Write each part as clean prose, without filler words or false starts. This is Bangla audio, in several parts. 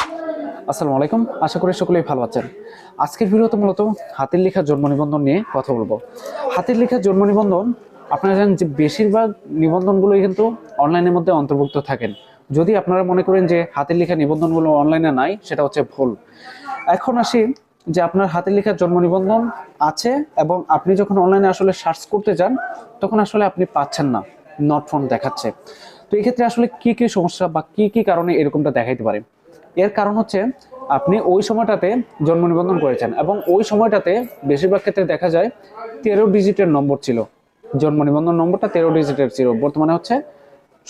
আসসালামু আলাইকুম, আশা করি সকলেই ভালো আছেন। আজকের ভিডিওতে মূলত হাতের লেখা জন্ম নিবন্ধন নিয়ে কথা বলবো। হাতের লেখা জন্ম নিবন্ধন, আপনারা জানেন যে বেশিরভাগ নিবন্ধনগুলোই কিন্তু অনলাইনের মধ্যে অন্তর্ভুক্ত থাকেন। যদি আপনারা মনে করেন যে হাতের লেখা নিবন্ধনগুলো অনলাইনে নাই, সেটা হচ্ছে ভুল। এখন আসি যে আপনার হাতের লেখা জন্ম নিবন্ধন আছে এবং আপনি যখন অনলাইনে আসলে সার্চ করতে যান তখন আসলে আপনি পাচ্ছেন না, নট ফাউন্ড দেখাচ্ছে। তো এই ক্ষেত্রে আসলে কি কি সমস্যা বা কি কি কারণে এরকমটা দেখাইতে পারে? এর কারণ হচ্ছে আপনি ওই সময়টাতে জন্ম নিবন্ধন করেছেন এবং ওই সময়টাতে বেশিরভাগ ক্ষেত্রে দেখা যায় 13 ডিজিটের নম্বর ছিল। জন্ম নিবন্ধন নম্বরটা 13 ডিজিটের ছিল, বর্তমানে হচ্ছে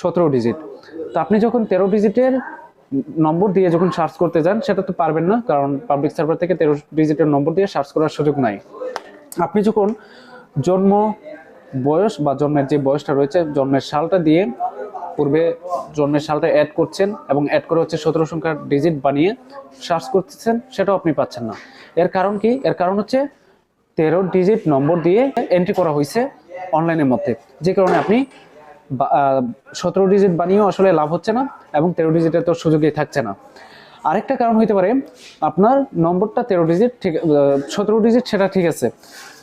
17 ডিজিট। তো আপনি যখন 13 ডিজিটের নম্বর দিয়ে যখন সার্চ করতে যান, সেটা তো পারবেন না, কারণ পাবলিক সার্ভার থেকে 13 ডিজিটের নম্বর দিয়ে সার্চ করার সুযোগ নাই। আপনি যখন জন্ম বয়স বা জন্মের যে বয়সটা রয়েছে, জন্মের সালটা দিয়ে পূর্বে জন্মের সালটা অ্যাড করছেন এবং অ্যাড করে হচ্ছে 17 সংখ্যার ডিজিট বানিয়ে সার্চ করতেছেন, সেটাও আপনি পাচ্ছেন না। এর কারণ কি? এর কারণ হচ্ছে 13 ডিজিট নম্বর দিয়ে এন্ট্রি করা হয়েছে অনলাইনের মধ্যে, যে কারণে আপনি 17 ডিজিট বানিয়েও আসলে লাভ হচ্ছে না এবং 13 ডিজিটের তো সুযোগই থাকছে না। আরেকটা কারণ হইতে পারে, আপনার নম্বরটা 13 ডিজিট ঠিক, 17 ডিজিট সেটা ঠিক আছে,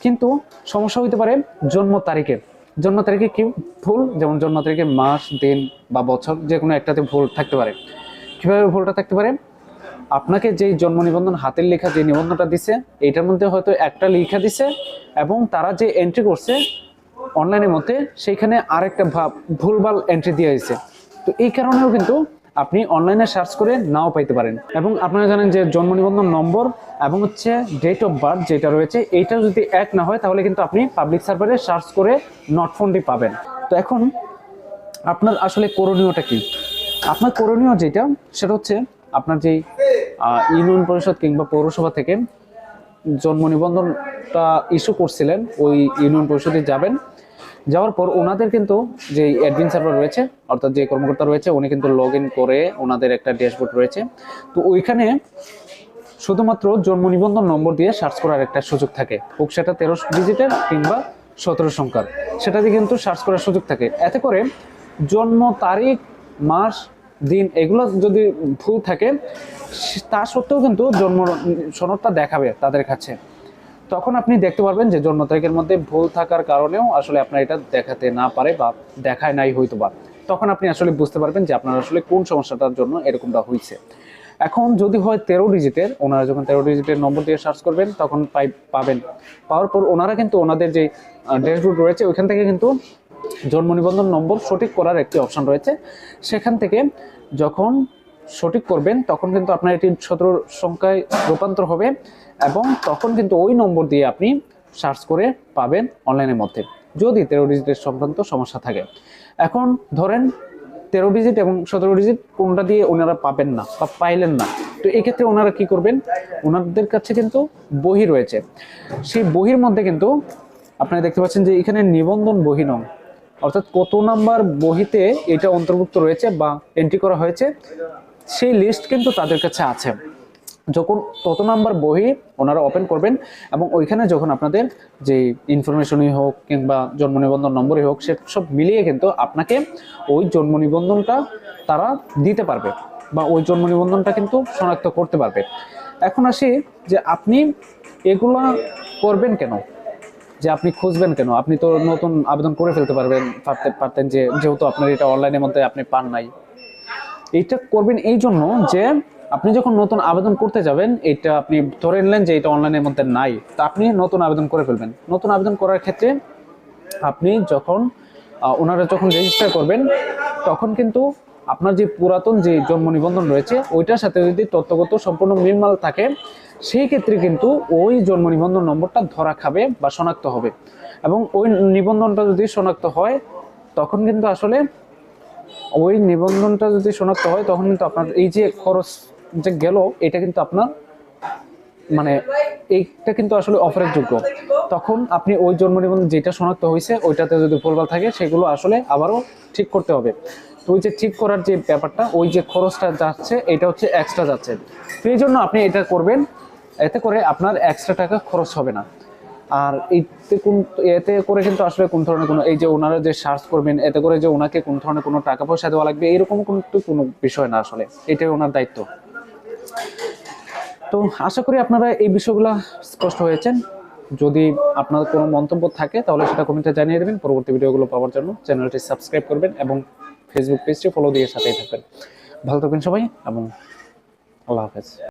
কিন্তু সমস্যা হইতে পারে জন্ম তারিখের। জন্ম তারিখে কি ভুল, যেমন জন্ম তারিখে মাস, দিন বা বছর যে কোনো একটাতে ভুল থাকতে পারে। কিভাবে ভুলটা থাকতে পারে? আপনাকে যেই জন্ম নিবন্ধন হাতের লেখা যে নিবন্ধনটা দিছে, এইটার মধ্যে হয়তো একটা লেখা দিছে এবং তারা যে এন্ট্রি করছে অনলাইনের মধ্যে, সেইখানে আরেকটা ভুলভাল এন্ট্রি দিয়ে দিয়েছে। তো এই কারণেও কিন্তু আপনি অনলাইনে সার্চ করে নাও পাইতে পারেন। এবং আপনারা জানেন যে জন্ম নিবন্ধন নম্বর এবং হচ্ছে ডেট অফ বার্থ যেটা রয়েছে, এইটা যদি এক না হয় তাহলে কিন্তু আপনি পাবলিক সার্ভারে সার্চ করে নট ফাউন্ডই পাবেন। তো এখন আপনার আসলে করণীয়টা কি? আপনার করণীয় যেটা, সেটা হচ্ছে আপনার যেই ইউনিয়ন পরিষদ কিংবা পৌরসভা থেকে জন্ম নিবন্ধনটা ইস্যু করছিলেন, ওই ইউনিয়ন পরিষদে যাবেন। যাওয়ার পর ওনাদের কিন্তু যে অ্যাডমিন সার্ভার রয়েছে, অর্থাৎ যে কর্মকর্তা রয়েছে, উনি কিন্তু লগ ইন করে ওনাদের একটা ড্যাশবোর্ড রয়েছে। তো ওইখানে শুধুমাত্র জন্ম নিবন্ধন নম্বর দিয়ে সার্চ করার একটা সুযোগ থাকে, হোক সেটা 13 ডিজিটের কিংবা 17 সংখ্যার, সেটা দিয়ে কিন্তু সার্চ করার সুযোগ থাকে। এতে করে জন্ম তারিখ, মাস, দিন এগুলো যদি ভুল থাকে, তা সত্ত্বেও কিন্তু জন্ম সনদটা দেখাবে তাদের কাছে। তখন আপনি দেখতে পারবেন যে জন্ম তারিখের মধ্যে ভুল থাকার কারণেও আসলে আপনার এটা দেখাতে না পারে বা দেখায় নাই হয়তো বা, তখন আপনি আসলে বুঝতে পারবেন যে আপনার আসলে কোন সমস্যাটার জন্য এরকমটা হয়েছে। এখন যদি হয় 13 ডিজিটের, ওনারা যখন 13 ডিজিটের নম্বর দিয়ে সার্চ করবেন তখন পাবেন। পাওয়ার পর ওনারা কিন্তু ওনাদের যে ড্যাশবোর্ড রয়েছে ওইখান থেকে কিন্তু জন্ম নিবন্ধন নম্বর সঠিক করার একটি অপশন রয়েছে। সেখান থেকে যখন সঠিক করবেন তখন কিন্তু আপনার এটি 17 সংখ্যায় রূপান্তর হবে এবং তখন কিন্তু ওই নম্বর দিয়ে আপনি সার্চ করে পাবেন অনলাইনের মধ্যে, যদি 13 ডিজিটের সংক্রান্ত সমস্যা থাকে। এখন ধরেন 13 ডিজিট এবং 17 ডিজিট কোনটা দিয়ে ওনারা পাবেন না বা পাইলেন না, তো এই ক্ষেত্রে ওনারা কি করবেন? ওনাদের কাছে কিন্তু বহি রয়েছে, সেই বহির মধ্যে কিন্তু আপনারা দেখতে পাচ্ছেন যে এখানে নিবন্ধন বহি নং, অর্থাৎ কত নাম্বার বহিতে এটা অন্তর্ভুক্ত রয়েছে বা এন্ট্রি করা হয়েছে, সেই লিস্ট কিন্তু তাদের কাছে আছে। যখন তত নাম্বার বহি ওনারা ওপেন করবেন এবং ওইখানে যখন আপনাদের যে ইনফরমেশনই হোক কিংবা জন্ম নিবন্ধন নম্বরই হোক, সব মিলিয়ে কিন্তু আপনাকে ওই জন্ম নিবন্ধনটা তারা দিতে পারবে বা ওই জন্ম নিবন্ধনটা কিন্তু শনাক্ত করতে পারবে। এখন আসি যে আপনি এগুলা করবেন কেন, যে আপনি খুঁজবেন কেন? আপনি তো নতুন আবেদন করে ফেলতে পারতেন, যে যেহেতু আপনার এটা অনলাইনের মধ্যে আপনি পান নাই। এইটা করবেন এই জন্য যে আপনি যখন নতুন আবেদন করতে যাবেন, এটা আপনি ধরে নিলেন যে এটা অনলাইনের মধ্যে নাই, তা আপনি নতুন আবেদন করে ফেলবেন। নতুন আবেদন করার ক্ষেত্রে আপনি যখন ওনারা যখন রেজিস্টার করবেন, তখন কিন্তু আপনার যে পুরাতন যে জন্ম নিবন্ধন রয়েছে ওইটার সাথে যদি তথ্যগত সম্পূর্ণ মিলমাল থাকে, সেই ক্ষেত্রে কিন্তু ওই জন্ম নিবন্ধন নম্বরটা ধরা খাবে বা শনাক্ত হবে। এবং ওই নিবন্ধনটা যদি শনাক্ত হয়, তখন কিন্তু আসলে ওই নিবন্ধনটা যদি শনাক্ত হয় তখন কিন্তু আপনার এই যে খরচ যে গেল, এটা কিন্তু আপনার মানে এইটা কিন্তু আসলে অফারের যোগ্য। তখন আপনি ওই জন্ম নিবন্ধন যেটা শনাক্ত হয়েছে ওইটাতে যদি ভুলভাল থাকে, সেগুলো আসলে আবারও ঠিক করতে হবে। তো ওই যে ঠিক করার যে ব্যাপারটা, ওই যে খরচটা যাচ্ছে, এটা হচ্ছে এক্সট্রা যাচ্ছে। তো এই জন্য আপনি এটা করবেন, এতে করে আপনার এক্সট্রা টাকা খরচ হবে না। আর এতে করে কিন্তু আসলে কোন ধরনের কোনো, এই যে ওনারা যে সার্চ করবেন, এতে করে যে ওনাকে কোন ধরনের কোনো টাকা পয়সা দেওয়া লাগবে এরকম কিন্তু কোনো বিষয় না, আসলে এটাই ওনার দায়িত্ব। তো আশা করি আপনারা এই বিষয়গুলো স্পষ্ট হয়েছেন। যদি আপনাদের কোনো মন্তব্য থাকে তাহলে সেটা কমেন্টে জানিয়ে দেবেন। পরবর্তী ভিডিওগুলো পাওয়ার জন্য চ্যানেলটি সাবস্ক্রাইব করবেন এবং ফেসবুক পেজটি ফলো দিয়ে সাথেই থাকবেন। ভালো থাকবেন সবাই এবং আল্লাহ হাফেজ।